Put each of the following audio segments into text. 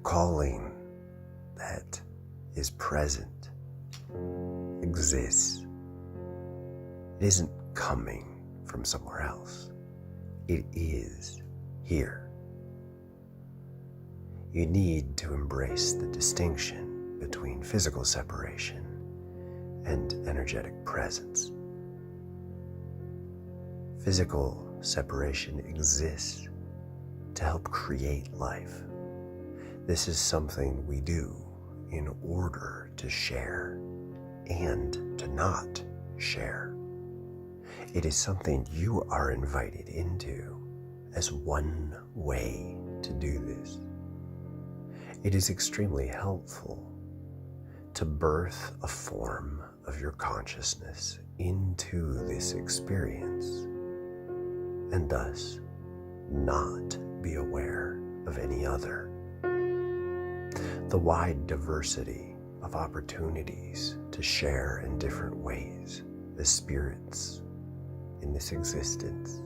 calling that is present, exists. It isn't coming from somewhere else. It is here. You need to embrace the distinction between physical separation and energetic presence. Physical separation exists to help create life. This is something we do in order to share and to not share. It is something you are invited into as one way to do this. It is extremely helpful to birth a form of your consciousness into this experience and thus not be aware of any other. The wide diversity of opportunities to share in different ways as spirits in this existence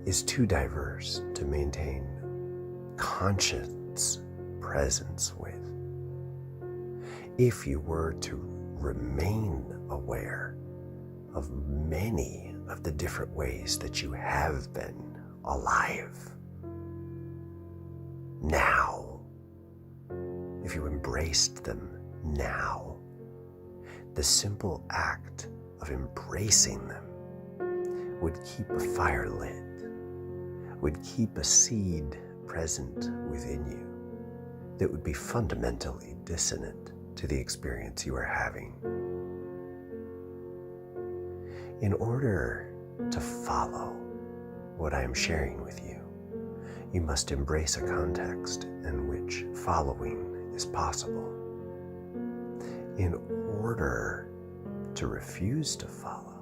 is too diverse to maintain conscious presence with. If you were to remain aware of many of the different ways that you have been alive, now, if you embraced them now, the simple act of embracing them would keep a fire lit, would keep a seed present within you that would be fundamentally dissonant to the experience you are having. In order to follow what I am sharing with you, you must embrace a context in which following is possible. In order to refuse to follow,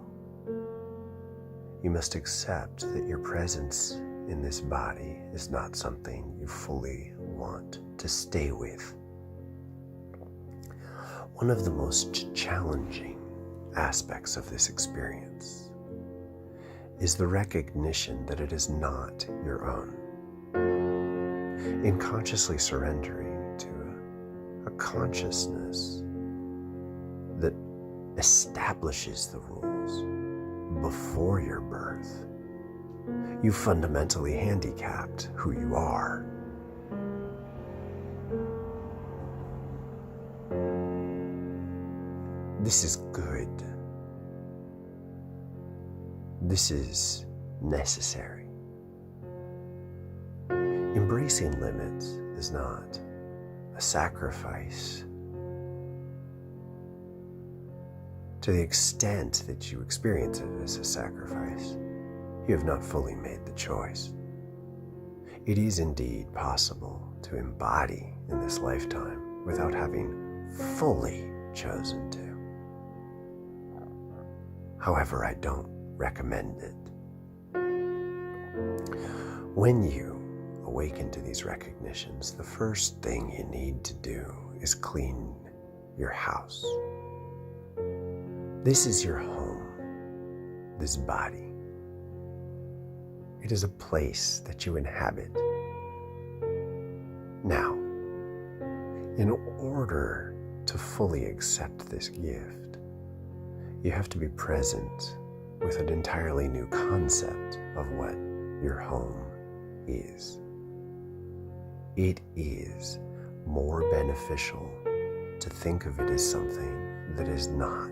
you must accept that your presence in this body is not something you fully want to stay with. One of the most challenging aspects of this experience is the recognition that it is not your own. In consciously surrendering to a consciousness that establishes the rules before your birth, you fundamentally handicapped who you are. This is good. This is necessary. Embracing limits is not a sacrifice. To the extent that you experience it as a sacrifice, you have not fully made the choice. It is indeed possible to embody in this lifetime without having fully chosen to. However, I don't recommend it. When you awaken to these recognitions, the first thing you need to do is clean your house. This is your home, this body. It is a place that you inhabit. Now, in order to fully accept this gift, you have to be present with an entirely new concept of what your home is. It is more beneficial to think of it as something that is not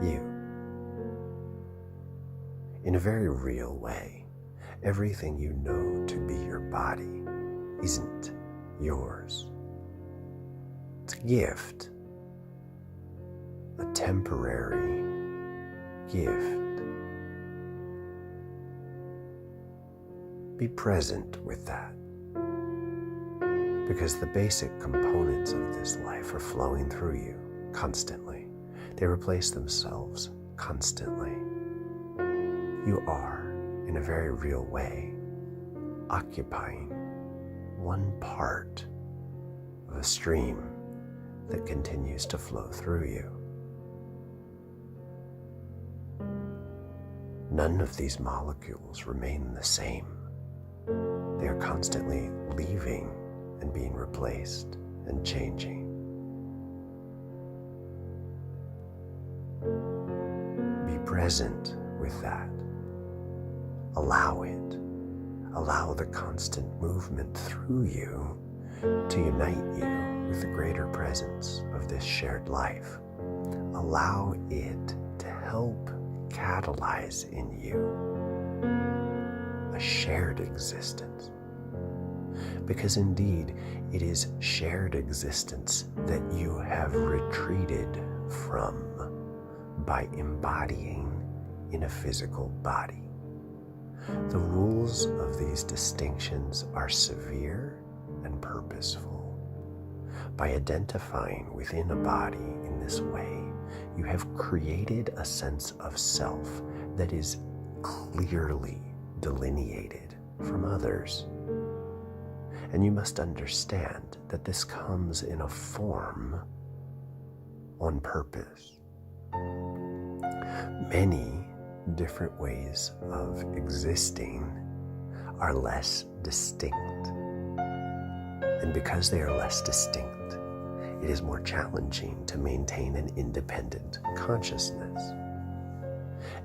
you. In a very real way, everything you know to be your body isn't yours. It's a gift, a temporary gift. Be present with that, because the basic components of this life are flowing through you constantly. They replace themselves constantly. You are, in a very real way, occupying one part of a stream that continues to flow through you. None of these molecules remain the same. They are constantly leaving and being replaced and changing. Be present with that. Allow it. Allow the constant movement through you to unite you with the greater presence of this shared life. Allow it to help catalyze in you a shared existence. Because indeed, it is shared existence that you have retreated from by embodying in a physical body. The rules of these distinctions are severe and purposeful. By identifying within a body in this way, you have created a sense of self that is clearly delineated from others. And you must understand that this comes in a form on purpose. Many different ways of existing are less distinct. And because they are less distinct, it is more challenging to maintain an independent consciousness.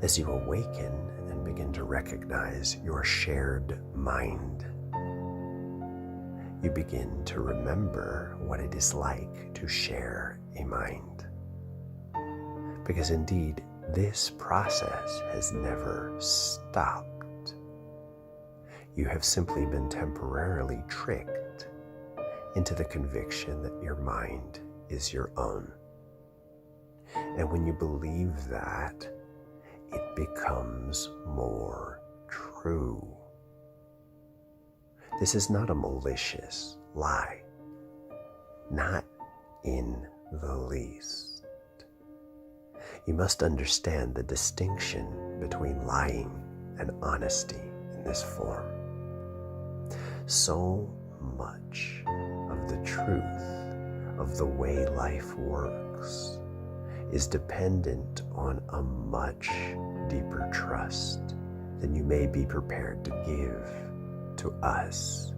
As you awaken and begin to recognize your shared mind, you begin to remember what it is like to share a mind. Because indeed, this process has never stopped. You have simply been temporarily tricked into the conviction that your mind is your own. And when you believe that, it becomes more true. This is not a malicious lie, not in the least. You must understand the distinction between lying and honesty in this form. So much of the truth of the way life works is dependent on a much deeper trust than you may be prepared to give to us.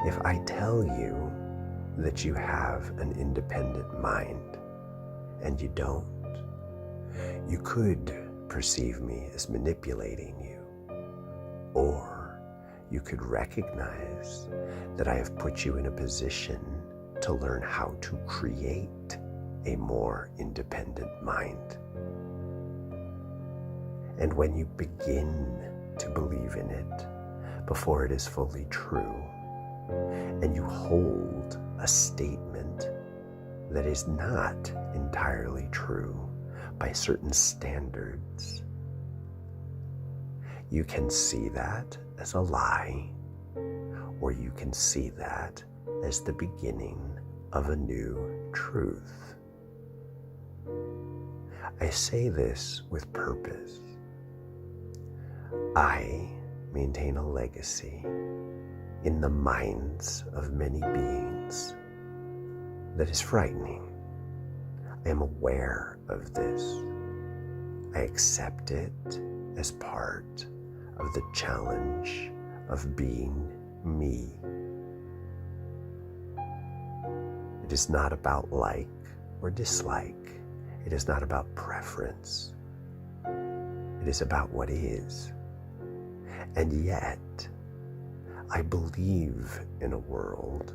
If I tell you that you have an independent mind and you don't, you could perceive me as manipulating you, or you could recognize that I have put you in a position to learn how to create a more independent mind. And when you begin to believe in it before it is fully true, and you hold a statement that is not entirely true by certain standards, you can see that as a lie, or you can see that as the beginning of a new truth. I say this with purpose. I maintain a legacy in the minds of many beings that is frightening. I am aware of this. I accept it as part of the challenge of being me. It is not about like or dislike. It is not about preference. It is about what is. And yet, I believe in a world,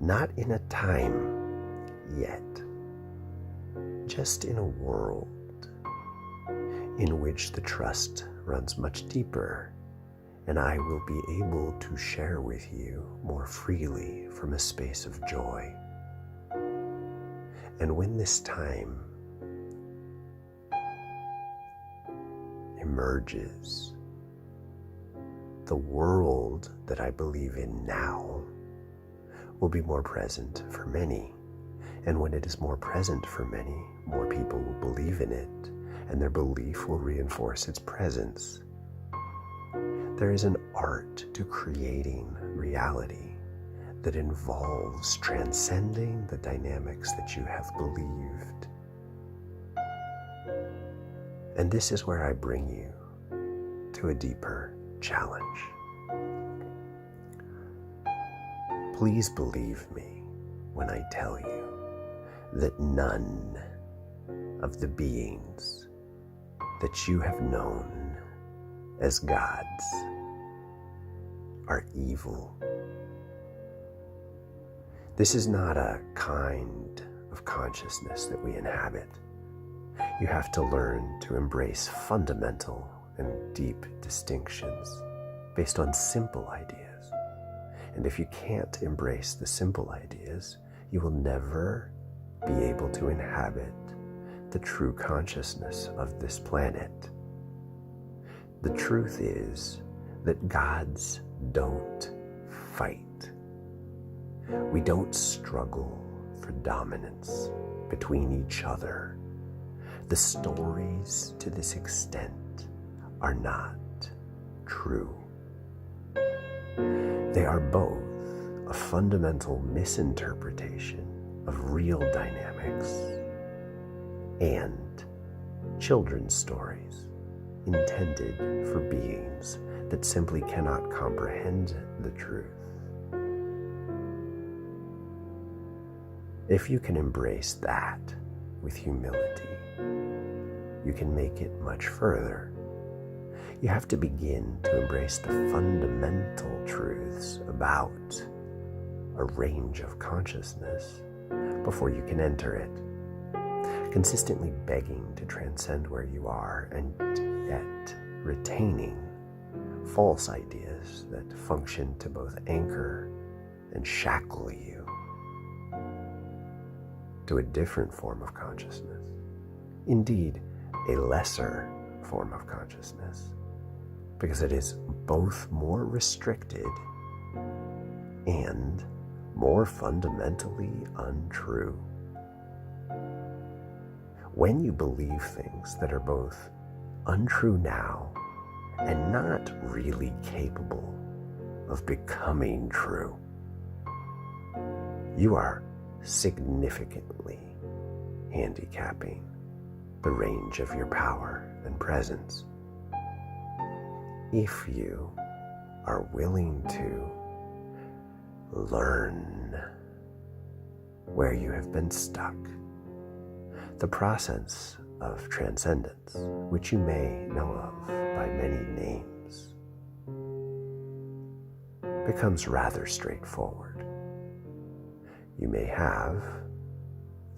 not in a time yet, just in a world in which the trust runs much deeper, and I will be able to share with you more freely from a space of joy. And when this time emerges, the world that I believe in now will be more present for many. And when it is more present for many, more people will believe in it, and their belief will reinforce its presence. There is an art to creating reality that involves transcending the dynamics that you have believed. And this is where I bring you to a deeper challenge. Please believe me when I tell you that none of the beings that you have known as gods are evil. This is not a kind of consciousness that we inhabit. You have to learn to embrace fundamental and deep distinctions based on simple ideas. And if you can't embrace the simple ideas, you will never be able to inhabit the true consciousness of this planet. The truth is that gods don't fight. We don't struggle for dominance between each other. The stories to this extent are not true. They are both a fundamental misinterpretation of real dynamics and children's stories intended for beings that simply cannot comprehend the truth. If you can embrace that with humility, you can make it much further. You have to begin to embrace the fundamental truths about a range of consciousness before you can enter it. Consistently begging to transcend where you are and yet retaining false ideas that function to both anchor and shackle you to a different form of consciousness. Indeed, a lesser form of consciousness, because it is both more restricted and more fundamentally untrue. When you believe things that are both untrue now and not really capable of becoming true, you are significantly handicapping the range of your power and presence. If you are willing to learn where you have been stuck, the process of transcendence, which you may know of by many names, becomes rather straightforward. You may have,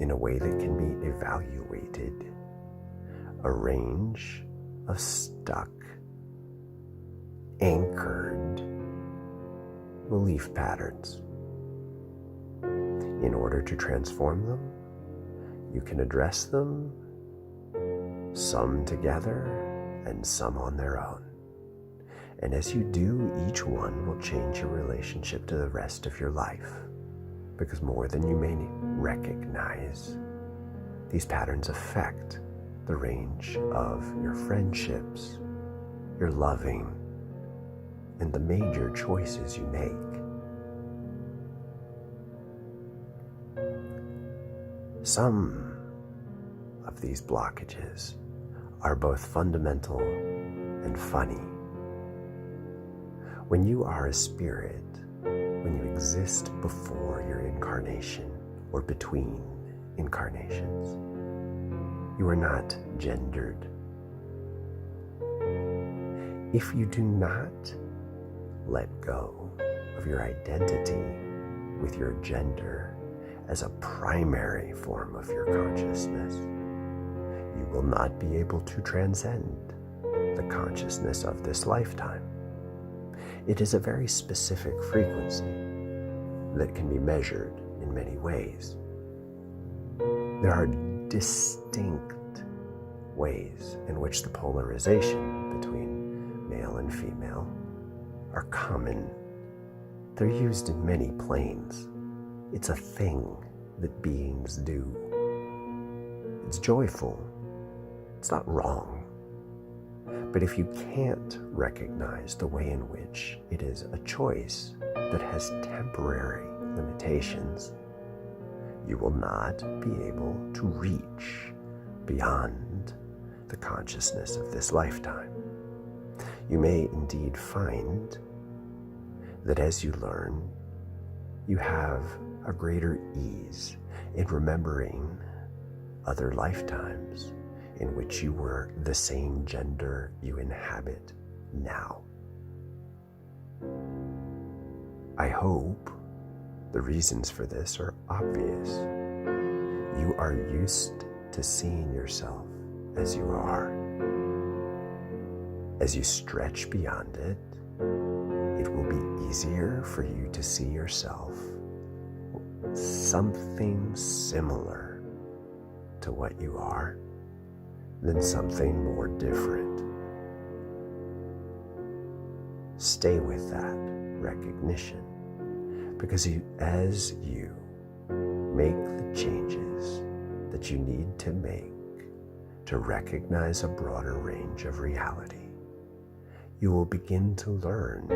in a way that can be evaluated, a range of stuck, anchored belief patterns. In order to transform them, you can address them, some together and some on their own. And as you do, each one will change your relationship to the rest of your life, because more than you may recognize, these patterns affect the range of your friendships, your loving, and the major choices you make. Some of these blockages are both fundamental and funny. When you are a spirit, when you exist before your incarnation or between incarnations, you are not gendered. If you do not let go of your identity with your gender as a primary form of your consciousness, you will not be able to transcend the consciousness of this lifetime. It is a very specific frequency that can be measured in many ways. There are distinct ways in which the polarization between male and female are common. They're used in many planes. It's a thing that beings do. It's joyful. It's not wrong. But if you can't recognize the way in which it is a choice that has temporary limitations, you will not be able to reach beyond the consciousness of this lifetime. You may indeed find that as you learn You have a greater ease in remembering other lifetimes in which you were the same gender you inhabit now. I hope the reasons for this are obvious. You are used to seeing yourself as you are. As you stretch beyond it, it will be easier for you to see yourself something similar to what you are than something more different. Stay with that recognition, because as you make the changes that you need to make to recognize a broader range of reality, you will begin to learn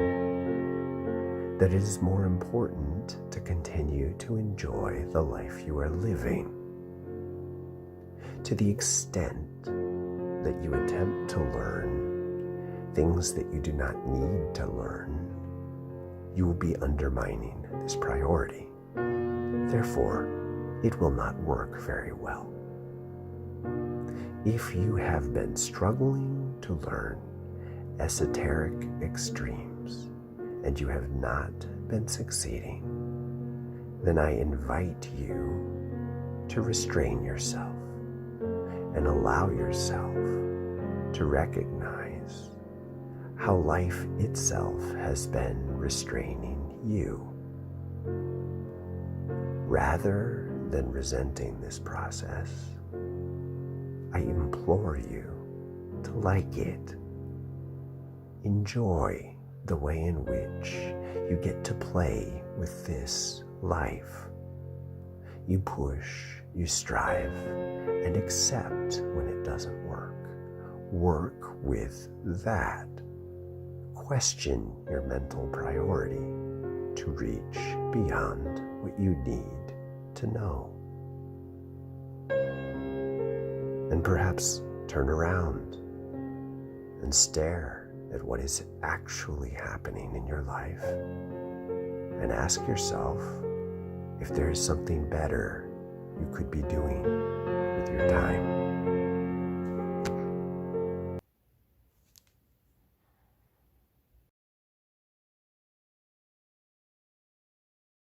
that it is more important to continue to enjoy the life you are living. To the extent that you attempt to learn things that you do not need to learn, you will be undermining this priority. Therefore, it will not work very well. If you have been struggling to learn esoteric extremes and you have not been succeeding, then I invite you to restrain yourself and allow yourself to recognize how life itself has been restraining you. Rather than resenting this process, I implore you to like it. Enjoy the way in which you get to play with this life. You push, you strive, and accept when it doesn't work. Work with that. Question your mental priority to reach beyond what you need to know. And perhaps turn around and stare at what is actually happening in your life and ask yourself if there is something better you could be doing with your time.